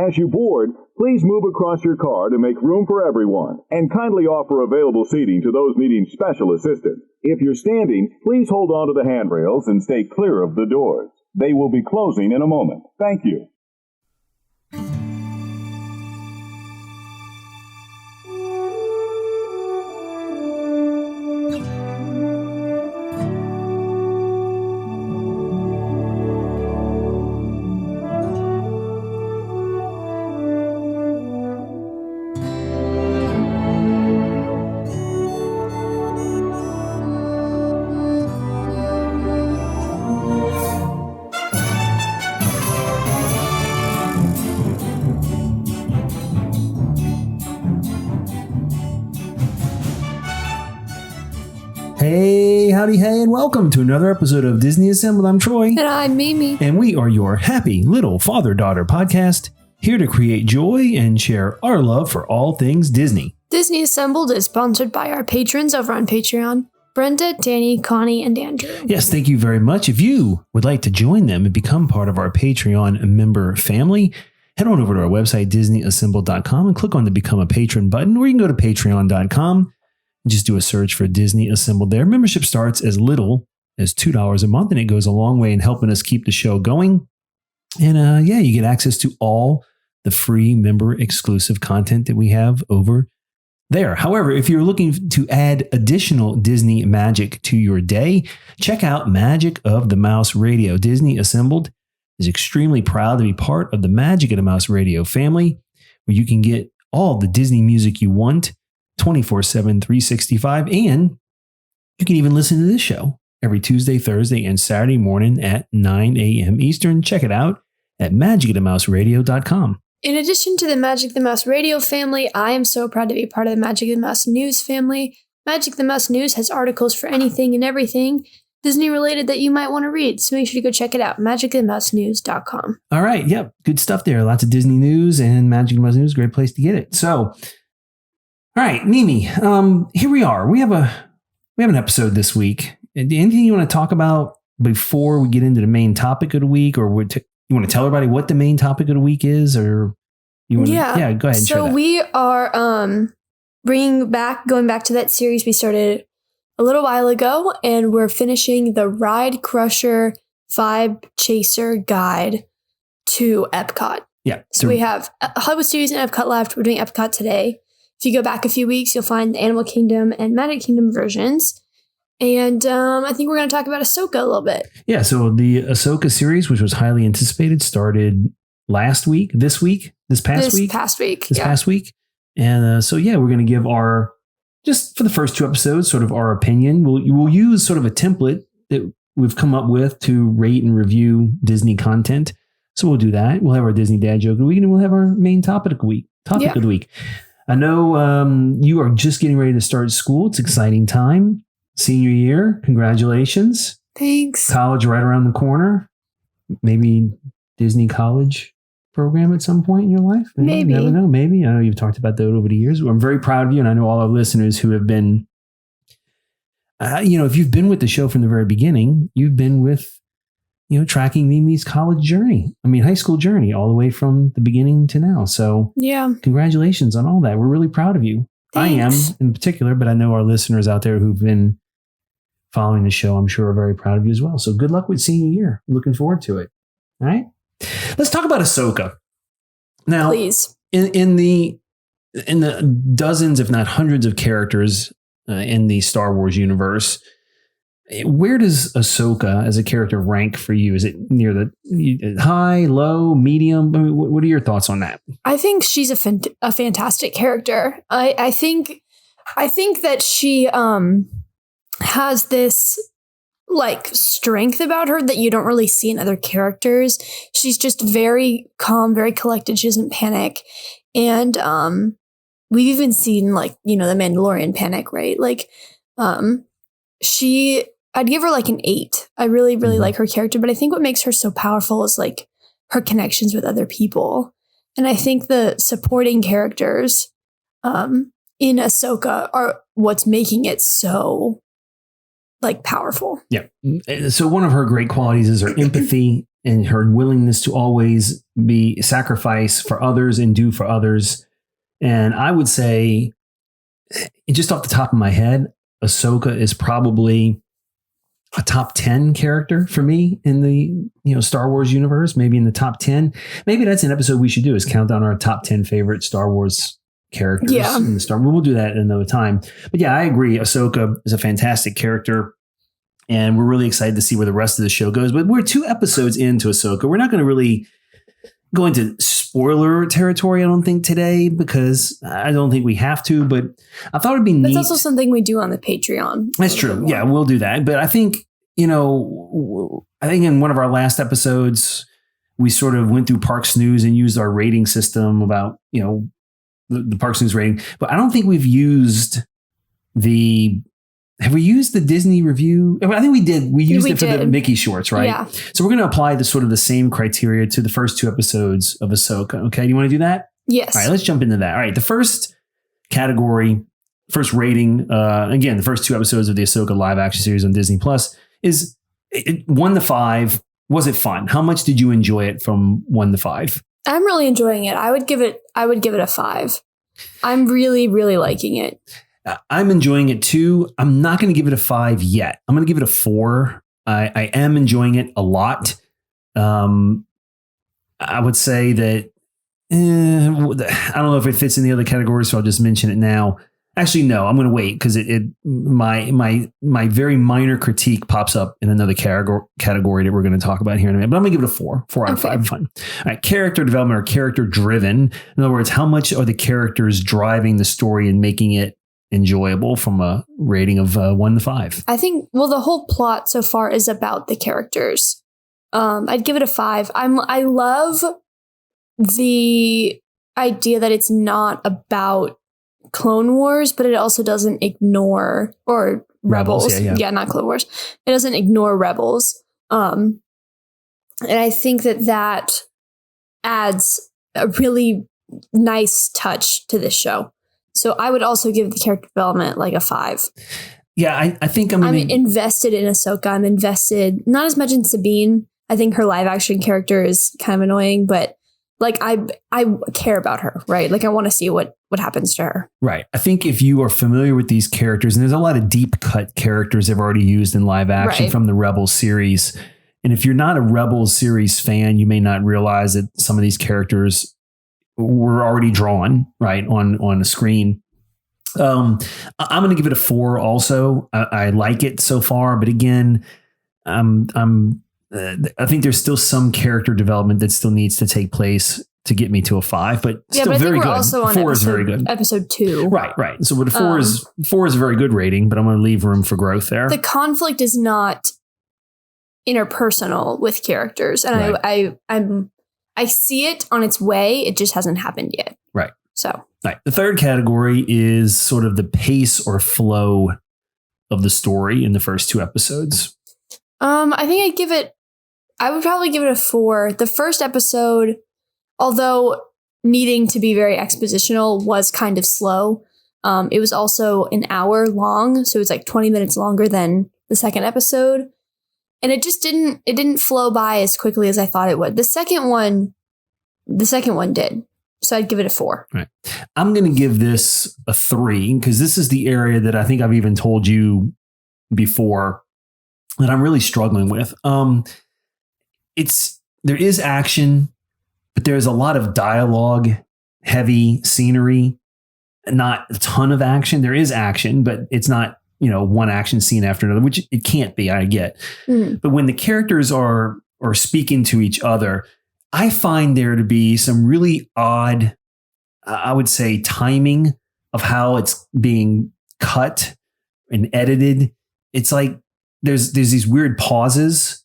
As you board, please move across your car to make room for everyone, and kindly offer available seating to those needing special assistance. If you're standing, please hold on to the handrails and stay clear of the doors. They will be closing in a moment. Thank you. Hey, howdy, hey, and welcome to another episode of Disney Assembled. I'm Troy. And I'm Mimi. And we are your happy little father-daughter podcast, here to create joy and share our love for all things Disney. Disney Assembled is sponsored by our patrons over on Patreon, Brenda, Danny, Connie, and Andrew. Yes, thank you very much. If you would like to join them and become part of our Patreon member family, head on over to our website, DisneyAssembled.com, and click on the Become a Patron button, or you can go to Patreon.com. Just do a search for Disney Assembled there. Membership starts as little as $2 a month, and it goes a long way in helping us keep the show going. And you get access to all the free member exclusive content that we have over there. However, if you're looking to add additional Disney magic to your day, check out Magic of the Mouse Radio. Disney Assembled is extremely proud to be part of the Magic of the Mouse Radio family, where you can get all the Disney music you want 24/7, 365, and you can even listen to this show every Tuesday, Thursday, and Saturday morning at 9 a.m. Eastern. Check it out at magicofthemouseradio.com. In addition to the Magic the Mouse Radio family, I am so proud to be part of the Magic the Mouse News family. Magic the Mouse News has articles for anything and everything Disney related that you might want to read, so make sure you go check it out, magicofthemousenews.com. All right, yep, good stuff there. Lots of Disney news, and Magic the Mouse News, great place to get it. So, all right, Mimi, here we are. We have an episode this week. Anything you want to talk about before we get into the main topic of the week, or you want to tell everybody what the main topic of the week is, or you want to? Yeah, go ahead. And so we are going back to that series we started a little while ago, and we're finishing the Ride Crusher Vibe Chaser Guide to Epcot. Yeah. So we have Hollywood Studios and Epcot left. We're doing Epcot today. If you go back a few weeks, you'll find the Animal Kingdom and Magic Kingdom versions. And I think we're going to talk about Ahsoka a little bit. Yeah, so the Ahsoka series, which was highly anticipated, started this past week. And we're going to give just for the first two episodes, sort of our opinion. We'll use sort of a template that we've come up with to rate and review Disney content. So we'll do that. We'll have our Disney Dad Joke of the Week, and we'll have our main topic of the week. I know you are just getting ready to start school. It's an exciting time. Senior year. Congratulations. Thanks. College right around the corner. Maybe Disney college program at some point in your life. Maybe. You never know. Maybe. I know you've talked about that over the years. I'm very proud of you. And I know all our listeners who have been, if you've been with the show from the very beginning, you've been with, tracking Mimi's college journey. High school journey, all the way from the beginning to now. So yeah, congratulations on all that. We're really proud of you. Thanks. I am in particular, but I know our listeners out there who've been following the show, I'm sure, are very proud of you as well. So good luck with senior year. Looking forward to it. All right. Let's talk about Ahsoka. Now, please. In the dozens, if not hundreds of characters in the Star Wars universe, where does Ahsoka as a character rank for you? Is it near the high, low, medium? What are your thoughts on that? I think she's a fantastic character. I think that she has this strength about her that you don't really see in other characters. She's just very calm, very collected. She doesn't panic. And we've even seen the Mandalorian panic, right? I'd give her an 8. I really, really like her character, but I think what makes her so powerful is her connections with other people. And I think the supporting characters in Ahsoka are what's making it so powerful. Yeah. So one of her great qualities is her empathy and her willingness to always be sacrifice for others and do for others. And I would say, just off the top of my head, Ahsoka is probably a top 10 character for me in the Star Wars universe, maybe in the top 10. Maybe that's an episode we should do, is count down our top 10 favorite Star Wars characters in the Star Wars. We'll do that at another time. But yeah, I agree. Ahsoka is a fantastic character, and we're really excited to see where the rest of the show goes. But we're 2 episodes into Ahsoka. We're not going to really go into spoiler territory, I don't think, today, because I don't think we have to, but I thought it'd be neat. That's also something we do on the Patreon. That's true. Yeah, we'll do that. But I think, in one of our last episodes, we sort of went through Parks News and used our rating system about, the Parks News rating. But I don't think we've used have we used the Disney review? I think we did. We used it for the Mickey shorts, right? Yeah. So we're going to apply the same criteria to the first 2 episodes of Ahsoka. Okay. Do you want to do that? Yes. All right. Let's jump into that. All right. The first category, first rating, again, the first 2 episodes of the Ahsoka live action series on Disney Plus is 1 to 5. Was it fun? How much did you enjoy it from 1 to 5? I'm really enjoying it. I would give it a 5. I'm really, really liking it. I'm enjoying it too. I'm not going to give it a 5 yet. I'm going to give it a 4. I am enjoying it a lot. I would say that I don't know if it fits in the other categories, so I'll just mention it now. Actually, no, I'm going to wait because my very minor critique pops up in another category that we're going to talk about here in a minute. But I'm going to give it a 4 out of 5. Fun. All right, character development or character driven. In other words, how much are the characters driving the story and making it enjoyable from a rating of 1 to 5? I think, the whole plot so far is about the characters. I'd give it a 5. I love the idea that it's not about Clone Wars, but it also doesn't ignore, or Rebels. Yeah, not Clone Wars. It doesn't ignore Rebels. And I think that adds a really nice touch to this show. So I would also give the character development like a 5. Yeah, I think I'm invested in Ahsoka. I'm invested, not as much in Sabine. I think her live action character is kind of annoying, but like I care about her, right? Like I want to see what happens to her. Right. I think if you are familiar with these characters, and there's a lot of deep cut characters they've already used in live action from the Rebels series. And if you're not a Rebels series fan, you may not realize that some of these characters were already drawn right on the screen. I'm going to give it a 4 also. I like it so far, but again, I think there's still some character development that still needs to take place to get me to a 5, but still but very good. Also on 4 is very good. Episode 2. Right. So what a 4 is a very good rating, but I'm going to leave room for growth there. The conflict is not interpersonal with characters, and I see it on its way. It just hasn't happened yet. Right. So, right. The third category is sort of the pace or flow of the story in the first 2 episodes. I think I would probably give it a 4. The first episode, although needing to be very expositional, was kind of slow. It was also an hour long, so it's like 20 minutes longer than the second episode. And it just didn't flow by as quickly as I thought it would. The second one did. So I'd give it a 4. Right. I'm going to give this a 3 because this is the area that I think I've even told you before that I'm really struggling with. There is action, but there's a lot of dialogue, heavy scenery, not a ton of action. There is action, but it's not, one action scene after another, which it can't be, I get. But when the characters are speaking to each other, I find there to be some really odd, I would say, timing of how it's being cut and edited. It's like there's these weird pauses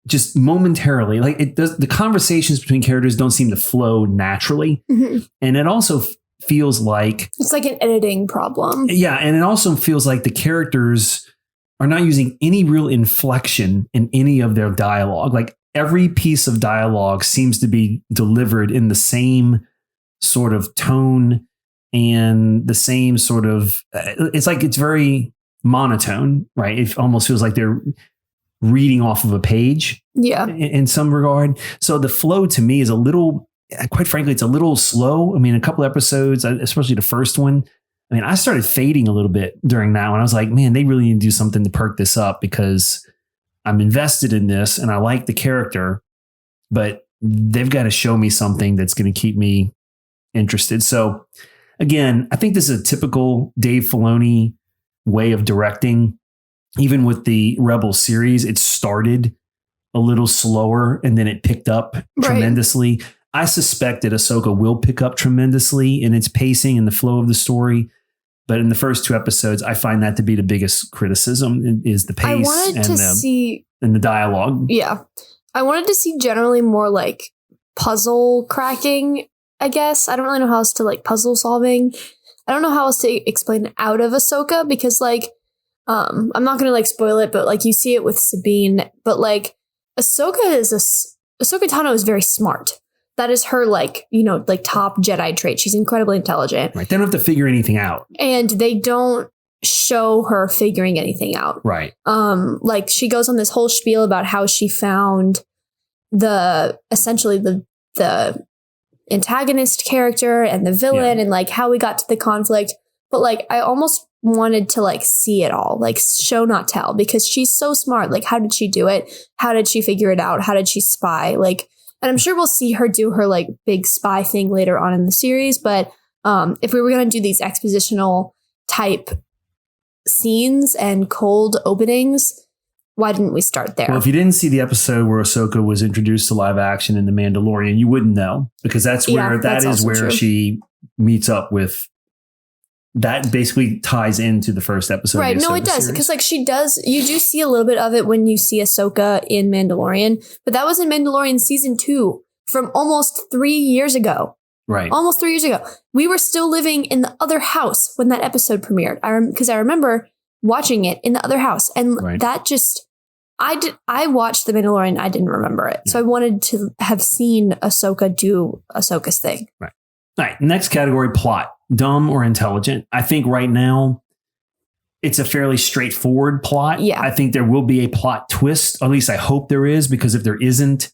just momentarily. Like the conversations between characters don't seem to flow naturally. And it also feels like it's like an editing problem. Yeah. And it also feels like the characters are not using any real inflection in any of their dialogue. Like every piece of dialogue seems to be delivered in the same sort of tone and the same sort of, it's like it's very monotone, right? It almost feels like they're reading off of a page Yeah. in some regard. So the flow to me is a little, quite frankly, it's a little slow. I mean, a couple episodes, especially the first one, I mean, I started fading a little bit during that one. I was like, man, they really need to do something to perk this up because I'm invested in this and I like the character, but they've got to show me something that's going to keep me interested. So again, I think this is a typical Dave Filoni way of directing. Even with the Rebel series, it started a little slower and then it picked up tremendously. I suspect that Ahsoka will pick up tremendously in its pacing and the flow of the story. But in the first 2 episodes, I find that to be the biggest criticism is the pace and the dialogue. Yeah. I wanted to see generally more like puzzle cracking, I guess. I don't really know how else to like puzzle solving. I don't know how else to explain out of Ahsoka because like, I'm not going to like spoil it, but like you see it with Sabine, but like Ahsoka Tano is very smart. That is her like, you know, like top Jedi trait. She's incredibly intelligent. Right. They don't have to figure anything out. And they don't show her figuring anything out. Right. Like she goes on this whole spiel about how she found essentially the antagonist character and the villain and like how we got to the conflict. But like, I almost wanted to like see it all, like show not tell, because she's so smart. Like, how did she do it? How did she figure it out? How did she spy? Like, and I'm sure we'll see her do her like big spy thing later on in the series. But if we were going to do these expositional type scenes and cold openings, why didn't we start there? Well, if you didn't see the episode where Ahsoka was introduced to live action in The Mandalorian, you wouldn't know because that's where she meets up with. That basically ties into the first episode. Right. No, it does. Because like you do see a little bit of it when you see Ahsoka in Mandalorian, but that was in Mandalorian season 2 from almost 3 years ago. Right. Almost 3 years ago. We were still living in the other house when that episode premiered. Because I remember watching it in the other house and that just, I watched The Mandalorian. I didn't remember it. So I wanted to have seen Ahsoka do Ahsoka's thing. Right. All right. Next category, plot. Dumb or intelligent. I think right now it's a fairly straightforward plot. Yeah. I think there will be a plot twist. At least I hope there is, because if there isn't,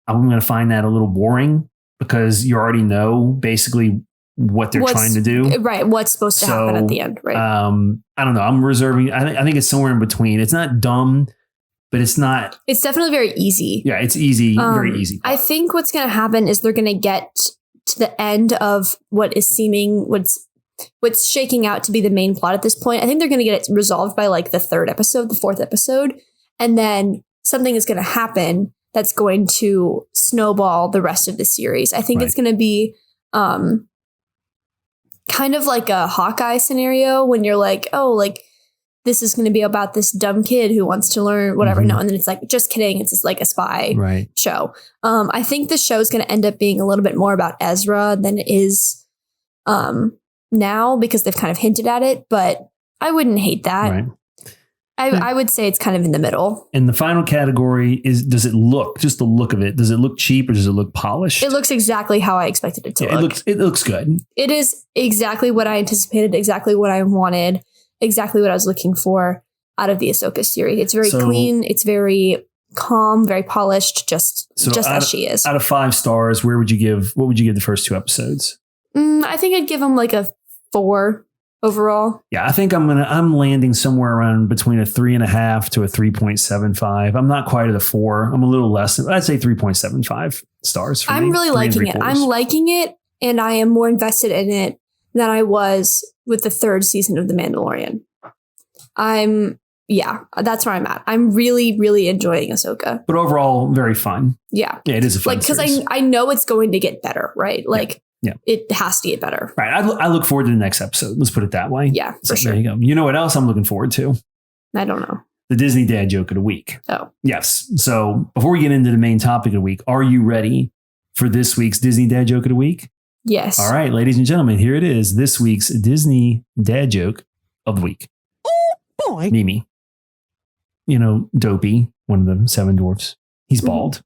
I'm going to find that a little boring because you already know basically what they're trying to do. Right. What's supposed to happen at the end. Right. I don't know. I'm reserving. I think it's somewhere in between. It's not dumb, but it's not. It's definitely very easy. Yeah. It's easy. Very easy. I think what's going to happen is they're going to get to the end of what's shaking out to be the main plot at this point. I think they're going to get it resolved by like the 4th episode. And then something is going to happen that's going to snowball the rest of the series. I think it's going to be kind of like a Hawkeye scenario when you're like, oh, like this is going to be about this dumb kid who wants to learn whatever. No, and then it's like, just kidding. It's just like a spy show. I think the show is going to end up being a little bit more about Ezra than it is now because they've kind of hinted at it, but I wouldn't hate that. Right. I would say it's kind of in the middle. And the final category is, does it look, just the look of it, does it look cheap or does it look polished? It looks exactly how I expected it to look. It looks good. It is exactly what I anticipated, exactly what I wanted, exactly what I was looking for out of the Ahsoka series. It's very clean. It's very calm, very polished, just as she is. Out of 5 stars, what would you give the first 2 episodes? I think I'd give them like a 4 overall. Yeah, I think I'm landing somewhere around between a 3.5 to a 3.75. I'm not quite at a 4. I'm a little less. I'd say 3.75 stars for me. I'm really liking it. I'm liking it, and I am more invested in it than I was with the 3rd season of The Mandalorian. That's where I'm at. I'm really, really enjoying Ahsoka. But overall, very fun. Yeah. Yeah, it is a fun because series. I know it's going to get better, right? Like, yeah. It has to get better. Right. I look forward to the next episode. Let's put it that way. Yeah, for sure. There you go. You know what else I'm looking forward to? I don't know. The Disney Dad Joke of the Week. Oh. Yes. So before we get into the main topic of the week, are you ready for this week's Disney Dad Joke of the Week? Yes. All right, ladies and gentlemen, here it is. This week's Disney Dad Joke of the Week. Oh, boy. Mimi. You know, Dopey, one of the 7 dwarfs. He's bald.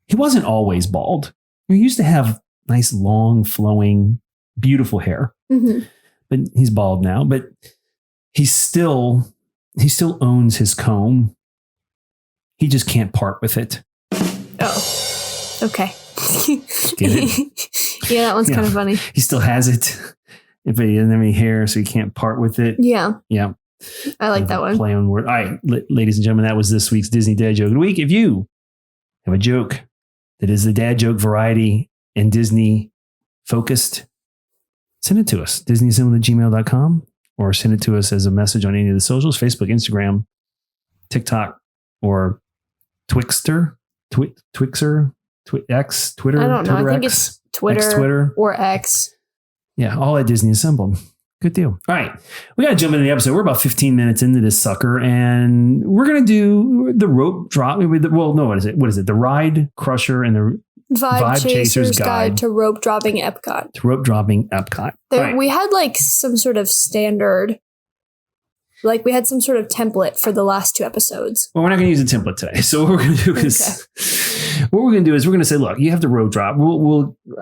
He wasn't always bald. He used to have nice, long, flowing, beautiful hair. But he's bald now. But he still owns his comb. He just can't part with it. Oh, okay. Get it? Yeah, that one's kind of funny. He still has it. If he doesn't have any hair, so he can't part with it. Yeah. Yeah. I like that one. Play on word. All right, ladies and gentlemen, that was this week's Disney Dad Joke of the Week. If you have a joke that is the dad joke variety and Disney focused, send it to us, disneyassemble@gmail.com, or send it to us as a message on any of the socials, Facebook, Instagram, TikTok, or Twixter, X, Twitter. I don't know. Twitter I think X, it's Twitter, X-Twitter. or X. Yeah, all at Disney Assembled. Good deal. All right. We got to jump into the episode. We're about 15 minutes into this sucker, and we're going to do the rope drop. Well, no, what is it? What is it? The Ride Crusher and the Vibe Chaser's Guide to Rope Dropping Epcot. To rope dropping Epcot. Right. We had like some sort of standard, like we had some sort of template for the last 2 episodes. Well, we're not going to use a template today. So what we're going to do is, we're going to say, look, you have to rope drop.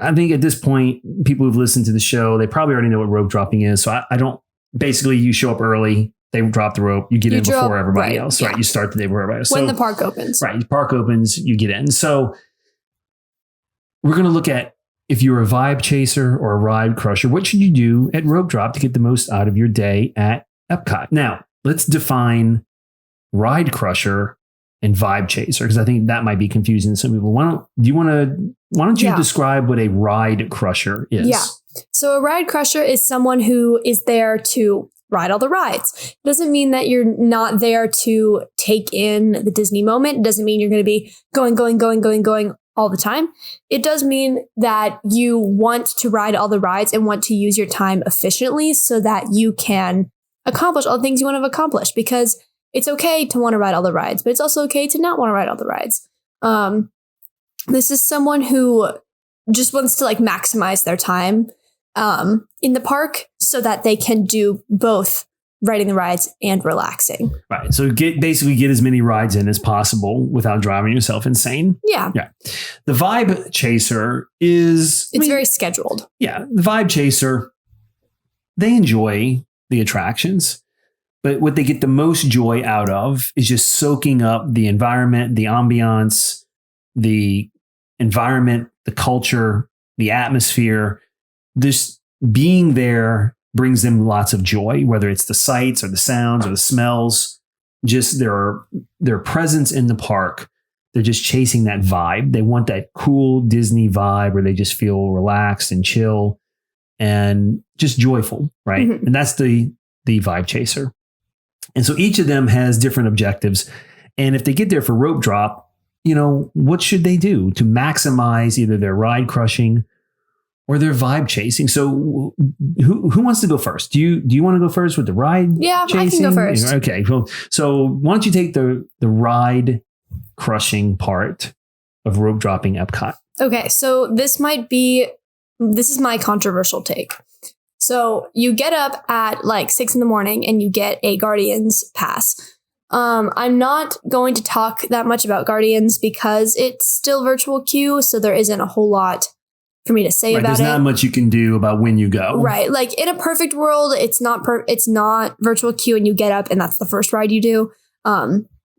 I think at this point, people who've listened to the show, they probably already know what rope dropping is. So I don't, basically you show up early, they drop the rope, you get in before everybody else, right? You start the day before everybody else. When the park opens. Right. The park opens, you get in. So we're going to look at, if you're a vibe chaser or a ride crusher, what should you do at rope drop to get the most out of your day at Epcot? Now, let's define ride crusher and vibe chaser, because I think that might be confusing to some people. Why don't you describe what a ride crusher is? Yeah. So a ride crusher is someone who is there to ride all the rides. It doesn't mean that you're not there to take in the Disney moment. It doesn't mean you're going to be going all the time. It does mean that you want to ride all the rides and want to use your time efficiently so that you can accomplish all the things you want to accomplish, because it's okay to want to ride all the rides, but it's also okay to not want to ride all the rides. This is someone who just wants to like maximize their time in the park so that they can do both riding the rides and relaxing. Right. So basically get as many rides in as possible without driving yourself insane. Yeah. Yeah. The vibe chaser is... It's very scheduled. Yeah. The vibe chaser, they enjoy the attractions, but what they get the most joy out of is just soaking up the environment, the ambiance, the culture, the atmosphere. This being there brings them lots of joy, whether it's the sights or the sounds or the smells, just their presence in the park. They're just chasing that vibe. They want that cool Disney vibe where they just feel relaxed and chill and just joyful, right? Mm-hmm. And that's the vibe chaser. And so each of them has different objectives. And if they get there for rope drop, what should they do to maximize either their ride crushing or their vibe chasing? So who wants to go first? Do you want to go first with the ride chasing? I can go first. Okay. Well, so why don't you take the ride crushing part of rope dropping Epcot? Okay. So this is my controversial take. So you get up at like 6 a.m. and you get a Guardians pass. I'm not going to talk that much about Guardians because it's still virtual queue. So there isn't a whole lot for me to say about it. There's not much you can do about when you go. Right. Like in a perfect world, it's not virtual queue and you get up and that's the first ride you do.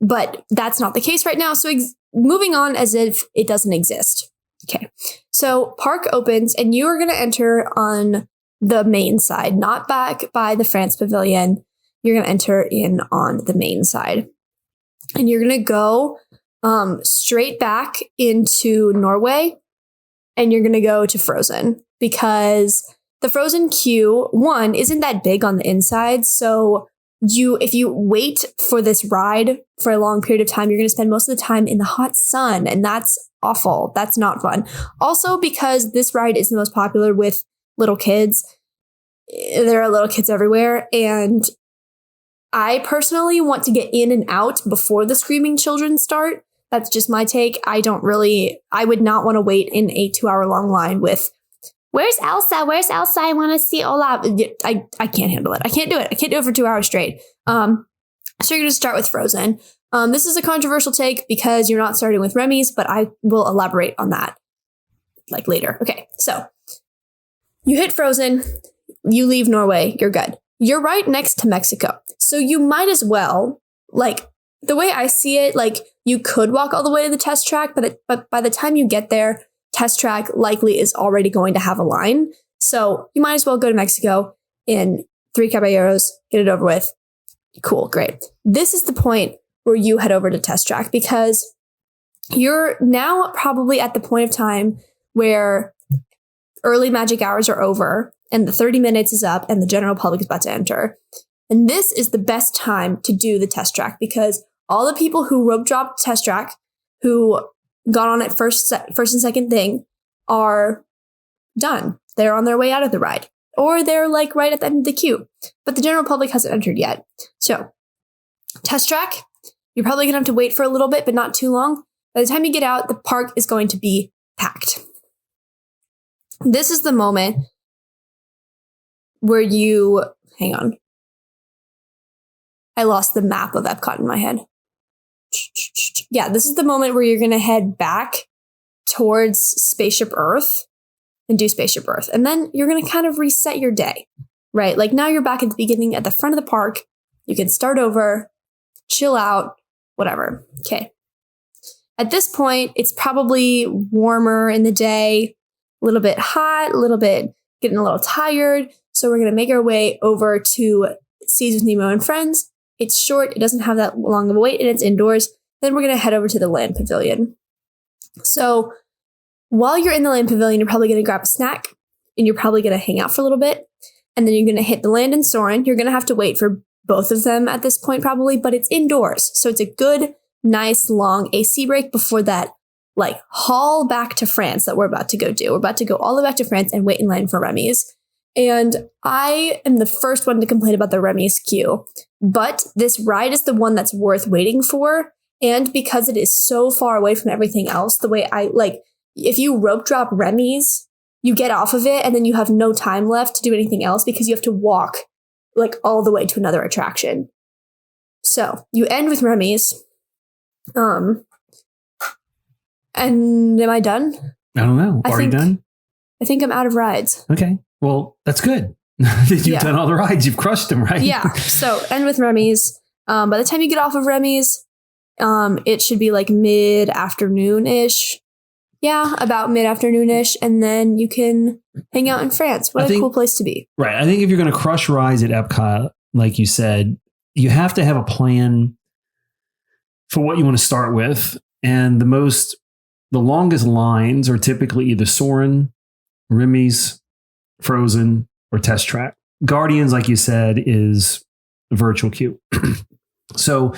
But that's not the case right now. So moving on as if it doesn't exist. Okay. So park opens and you are going to enter on the main side, not back by the France Pavilion. You're going to enter in on the main side. And you're going to go straight back into Norway. And you're going to go to Frozen because the Frozen queue, one, isn't that big on the inside. So if you wait for this ride for a long period of time, you're going to spend most of the time in the hot sun. And that's awful. That's not fun. Also, because this ride is the most popular with little kids. There are little kids everywhere. And I personally want to get in and out before the screaming children start. That's just my take. I would not want to wait in a 2-hour long line with, where's Elsa? Where's Elsa? I want to see Olaf. I can't handle it. I can't do it. I can't do it for 2 hours straight. So you're going to start with Frozen. This is a controversial take because you're not starting with Remy's, but I will elaborate on that like later. Okay. So you hit Frozen, you leave Norway, you're good. You're right next to Mexico. So you might as well the way I see it, like you could walk all the way to the test track, but by the time you get there, test track likely is already going to have a line. So you might as well go to Mexico in 3 Caballeros, get it over with. Cool, great. This is the point where you head over to test track because you're now probably at the point of time where early magic hours are over and the 30 minutes is up and the general public is about to enter. And this is the best time to do the test track because all the people who rope dropped test track, who got on it first and second thing, are done. They're on their way out of the ride. Or they're like right at the end of the queue. But the general public hasn't entered yet. So, test track, you're probably going to have to wait for a little bit, but not too long. By the time you get out, the park is going to be packed. This is the moment where you... Hang on. I lost the map of Epcot in my head. Yeah, this is the moment where you're going to head back towards Spaceship Earth and do Spaceship Earth. And then you're going to kind of reset your day, right? Like now you're back at the beginning at the front of the park. You can start over, chill out, whatever. Okay. At this point, it's probably warmer in the day, a little bit hot, a little bit getting a little tired. So we're going to make our way over to Seas with Nemo and Friends. It's short. It doesn't have that long of a wait and it's indoors. Then we're going to head over to the Land Pavilion. So while you're in the Land Pavilion, you're probably going to grab a snack and you're probably going to hang out for a little bit. And then you're going to hit the Land and Soarin'. You're going to have to wait for both of them at this point probably, but it's indoors. So it's a good, nice, long AC break before that like haul back to France that we're about to go do. We're about to go all the way back to France and wait in line for Remy's. And I am the first one to complain about the Remy's queue. But this ride is the one that's worth waiting for. And because it is so far away from everything else, the way I like, if you rope drop Remy's, you get off of it and then you have no time left to do anything else because you have to walk like all the way to another attraction. So you end with Remy's. And am I done? I don't know. Are you done? I think I'm out of rides. Okay. Well, that's good. You've done all the rides. You've crushed them, right? Yeah. So end with Remy's. By the time you get off of Remy's, it should be like mid-afternoon-ish. Yeah, about mid-afternoon-ish. And then you can hang out in France. What a cool place to be. Right. I think if you're going to crush rides at Epcot, like you said, you have to have a plan for what you want to start with. And the longest lines are typically either Soarin', Remy's, Frozen, or Test Track. Guardians, like you said, is a virtual queue. So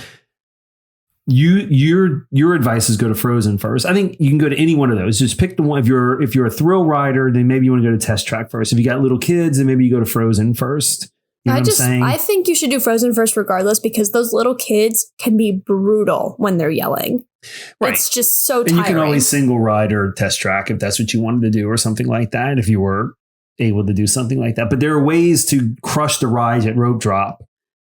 your advice is go to Frozen first. I think you can go to any one of those. Just pick the one. If you're a thrill rider, then maybe you want to go to Test Track first. If you got little kids, then maybe you go to Frozen first. You know what I'm saying? I think you should do Frozen first regardless because those little kids can be brutal when they're yelling. Right. It's just so tiring. And you can always single ride or Test Track if that's what you wanted to do or something like that, if you were able to do something like that. But there are ways to crush the rides at Rope Drop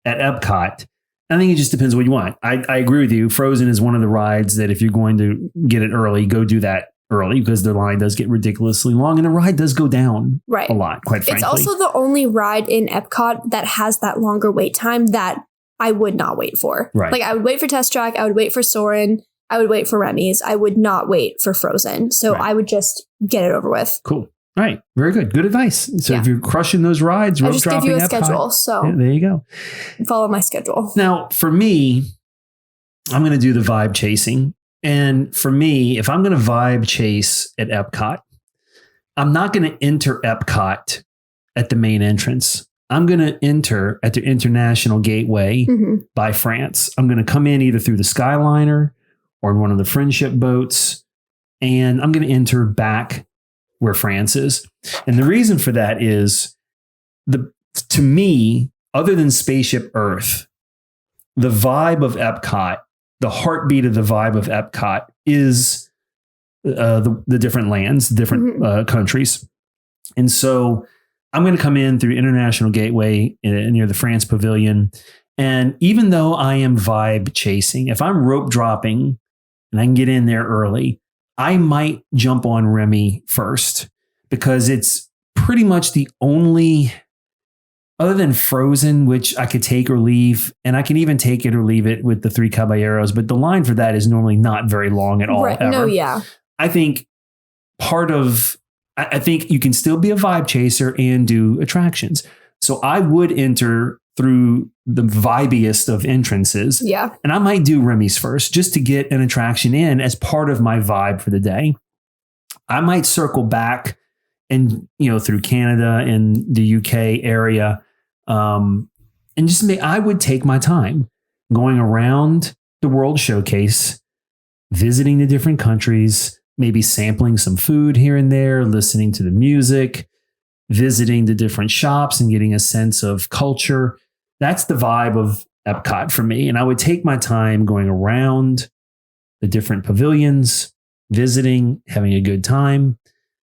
at Epcot. I think it just depends what you want. I agree with you. Frozen is one of the rides that if you're going to get it early, go do that early because the line does get ridiculously long and the ride does go down a lot, quite frankly. It's also the only ride in Epcot that has that longer wait time that I would not wait for. Right. Like I would wait for Test Track. I would wait for Soarin'. I would wait for Remy's. I would not wait for Frozen. So I would just get it over with. Cool. All right. Very good. Good advice. So if you're crushing those rides, rope dropping, I just give you a Epcot, schedule. So there you go. Follow my schedule. Now, for me, I'm going to do the vibe chasing. And for me, if I'm going to vibe chase at Epcot, I'm not going to enter Epcot at the main entrance. I'm going to enter at the International Gateway by France. I'm going to come in either through the Skyliner or in one of the Friendship boats, and I'm going to enter back where France is. And the reason for that is, to me, other than Spaceship Earth, the vibe of Epcot, the heartbeat of the vibe of Epcot is the different lands, different countries. And so I'm going to come in through International Gateway near the France Pavilion. And even though I am vibe chasing, if I'm rope dropping and I can get in there early, I might jump on Remy first because it's pretty much the only other than Frozen, which I could take or leave, and I can even take it or leave it with the Three Caballeros, but the line for that is normally not very long at all. Right. Ever. No, yeah. I think I think you can still be a vibe chaser and do attractions. So I would enter through the vibiest of entrances. Yeah. And I might do Remy's first just to get an attraction in as part of my vibe for the day. I might circle back and, through Canada and the UK area. And I would take my time going around the World Showcase, visiting the different countries, maybe sampling some food here and there, listening to the music, visiting the different shops and getting a sense of culture. That's the vibe of Epcot for me. And I would take my time going around the different pavilions, visiting, having a good time,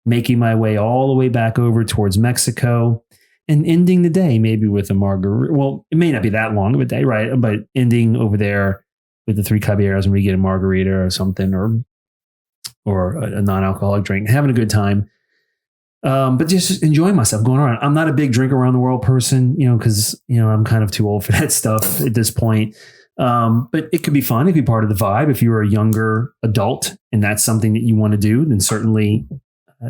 making my way all the way back over towards Mexico, and ending the day maybe with a margarita. Well, it may not be that long of a day, right? But ending over there with the Three Caballeros and we get a margarita or something, or a non-alcoholic drink, having a good time. But just enjoying myself going around. I'm not a big drink around the world person, because, I'm kind of too old for that stuff at this point. But it could be fun. It could be part of the vibe. If you're a younger adult and that's something that you want to do, then certainly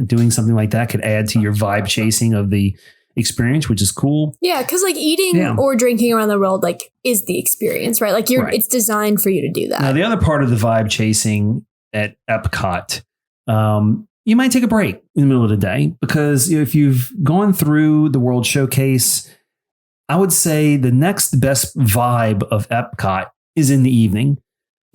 doing something like that could add to your vibe chasing of the experience, which is cool. Yeah, because eating or drinking around the world is the experience, right? It's designed for you to do that. Now, the other part of the vibe chasing at Epcot, you might take a break in the middle of the day because if you've gone through the World Showcase, I would say the next best vibe of Epcot is in the evening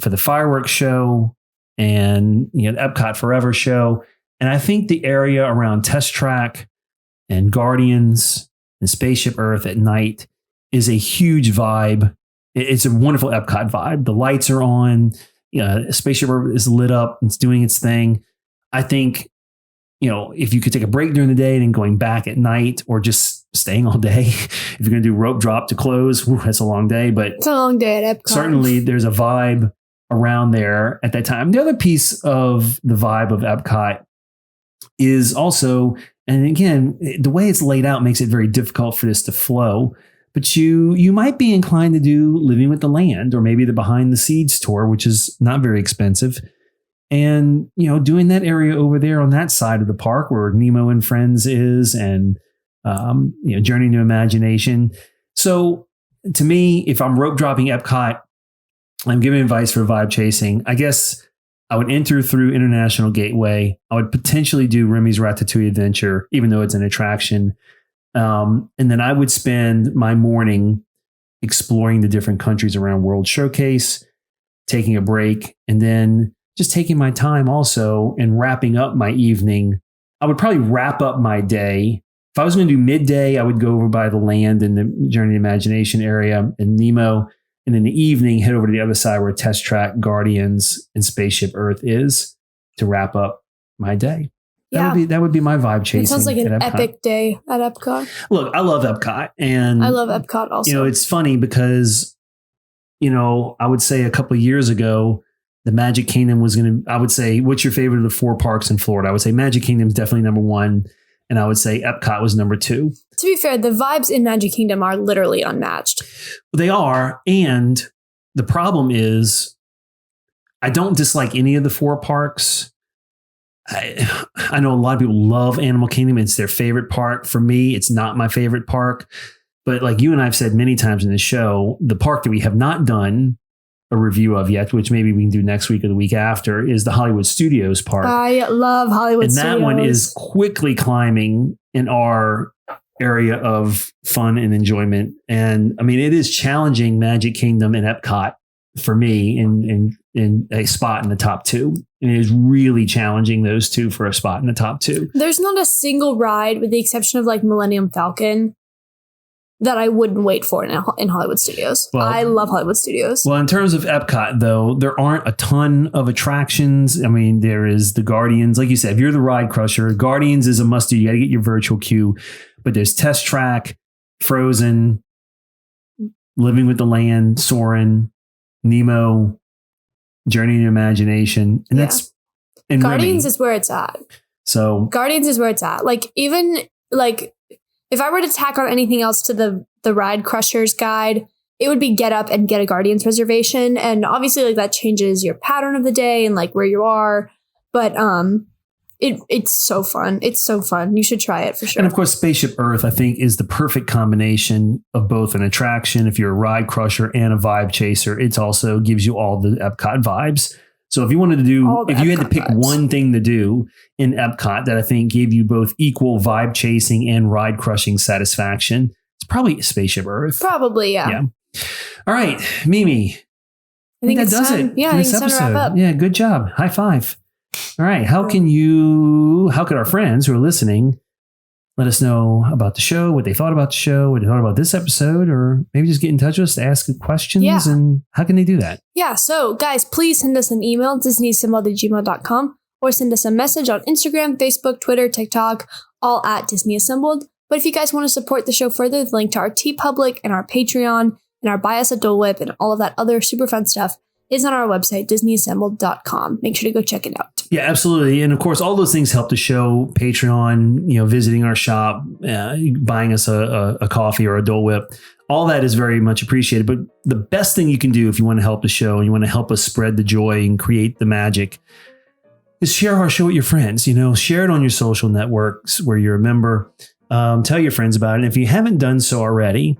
for the fireworks show and the Epcot Forever show. And I think the area around Test Track and Guardians and Spaceship Earth at night is a huge vibe. It's a wonderful Epcot vibe. The lights are on. Spaceship Earth is lit up. It's doing its thing. I think, if you could take a break during the day and then going back at night or just staying all day, if you're going to do rope drop to close, that's a long day. But it's a long day at Epcot. Certainly there's a vibe around there at that time. The other piece of the vibe of Epcot is also, and again, the way it's laid out makes it very difficult for this to flow. But you might be inclined to do Living with the Land or maybe the Behind the Scenes tour, which is not very expensive. And, doing that area over there on that side of the park where Nemo and Friends is and, Journey to Imagination. So to me, if I'm rope dropping Epcot, I'm giving advice for vibe chasing. I guess I would enter through International Gateway. I would potentially do Remy's Ratatouille Adventure, even though it's an attraction. And then I would spend my morning exploring the different countries around World Showcase, taking a break, and then just taking my time also and wrapping up my evening. I would probably wrap up my day. If I was going to do midday, I would go over by the Land and the Journey to Imagination area and Nemo. And in the evening, head over to the other side where Test Track, Guardians, and Spaceship Earth is to wrap up my day. That would be my vibe chasing. It sounds like an epic day at Epcot. Look, I love Epcot. And I love Epcot also. It's funny because, I would say a couple of years ago, the Magic Kingdom was I would say, what's your favorite of the 4 parks in Florida? I would say Magic Kingdom is definitely number 1. And I would say Epcot was number 2. To be fair, the vibes in Magic Kingdom are literally unmatched. They are. And the problem is I don't dislike any of the 4 parks. I know a lot of people love Animal Kingdom. It's their favorite park. For me, it's not my favorite park. But like you and I have said many times in the show, the park that we have not done a review of yet, which maybe we can do next week or the week after, is the Hollywood Studios park. I love Hollywood Studios. And that one is quickly climbing in our area of fun and enjoyment. And I mean, it is challenging Magic Kingdom and Epcot for me in a spot in the top 2. And it is really challenging those 2 for a spot in the top 2. There's not a single ride, with the exception of Millennium Falcon, that I wouldn't wait for in Hollywood Studios. Well, I love Hollywood Studios. Well, in terms of Epcot, though, there aren't a ton of attractions. I mean, there is the Guardians. Like you said, if you're the ride crusher, Guardians is a must-do. You got to get your virtual queue. But there's Test Track, Frozen, Living with the Land, Soarin', Nemo, Journey to Imagination. And that's... And Guardians is where it's at. So... Guardians is where it's at. Even if I were to tack on anything else to the Ride Crushers guide, it would be get up and get a Guardians reservation. And obviously, like, that changes your pattern of the day and like where you are. But it's so fun. It's so fun. You should try it for sure. And of course, Spaceship Earth, I think, is the perfect combination of both an attraction. If you're a ride crusher and a vibe chaser, it also gives you all the Epcot vibes. So if you wanted to do, if you had to pick one thing to do in Epcot that I think gave you both equal vibe chasing and ride crushing satisfaction, it's probably Spaceship Earth. Probably, yeah. All right, Mimi. I think that does time. it. Yeah, for I this think it's time to wrap up. Yeah, good job. High five. All right. How could our friends who are listening let us know about the show, what they thought about the show, what they thought about this episode, or maybe just get in touch with us to ask questions? Yeah. And how can they do that? Yeah, so guys, please send us an email, disneyassembled@gmail.com, or send us a message on Instagram, Facebook, Twitter, TikTok, all at Disney Assembled. But if you guys want to support the show further, the link to our TeePublic and our Patreon and our Buy Us a Dole Whip and all of that other super fun stuff is on our website, disneyassembled.com. Make sure to go check it out. Yeah, absolutely. And of course, all those things help the show. Patreon, visiting our shop, buying us a coffee or a Dole Whip. All that is very much appreciated. But the best thing you can do if you want to help the show and you want to help us spread the joy and create the magic is share our show with your friends. Share it on your social networks where you're a member. Tell your friends about it. And if you haven't done so already,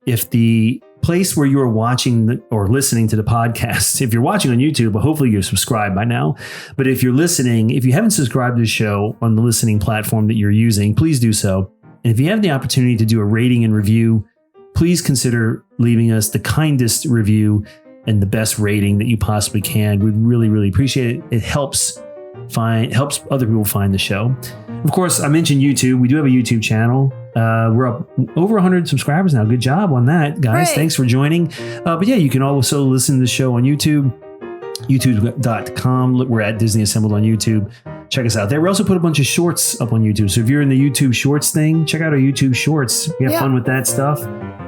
if the place where you are watching or listening to the podcast, if you're watching on YouTube, hopefully you're subscribed by now. But if you're listening, if you haven't subscribed to the show on the listening platform that you're using, please do so. And if you have the opportunity to do a rating and review, please consider leaving us the kindest review and the best rating that you possibly can. We'd really, really appreciate it. It helps other people find the show. Of course, I mentioned YouTube. We do have a YouTube channel. We're up over 100 subscribers now. Good job on that, guys. Great. Thanks for joining. But yeah, you can also listen to the show on YouTube, youtube.com. We're at Disney Assembled on YouTube. Check us out there. We also put a bunch of shorts up on YouTube. So if you're in the YouTube Shorts thing, check out our YouTube Shorts. We have fun with that stuff.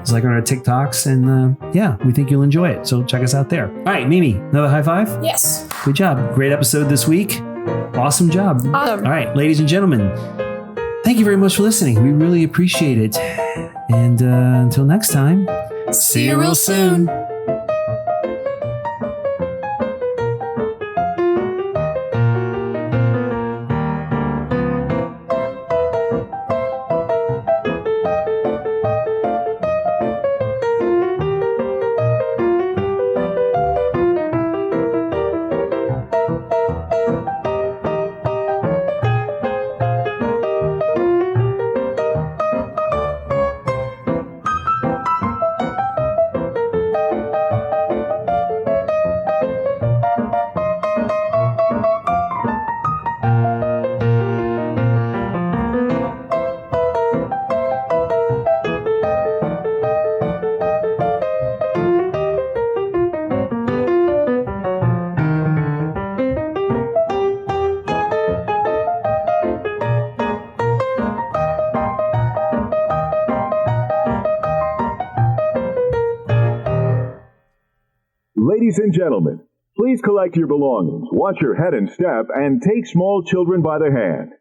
It's like on our TikToks. And we think you'll enjoy it. So check us out there. All right, Mimi, another high five? Yes. Good job. Great episode this week. Awesome job. Awesome. All right, ladies and gentlemen, thank you very much for listening. We really appreciate it. And until next time, See you real soon. Ladies and gentlemen, please collect your belongings, watch your head and step, and take small children by the hand.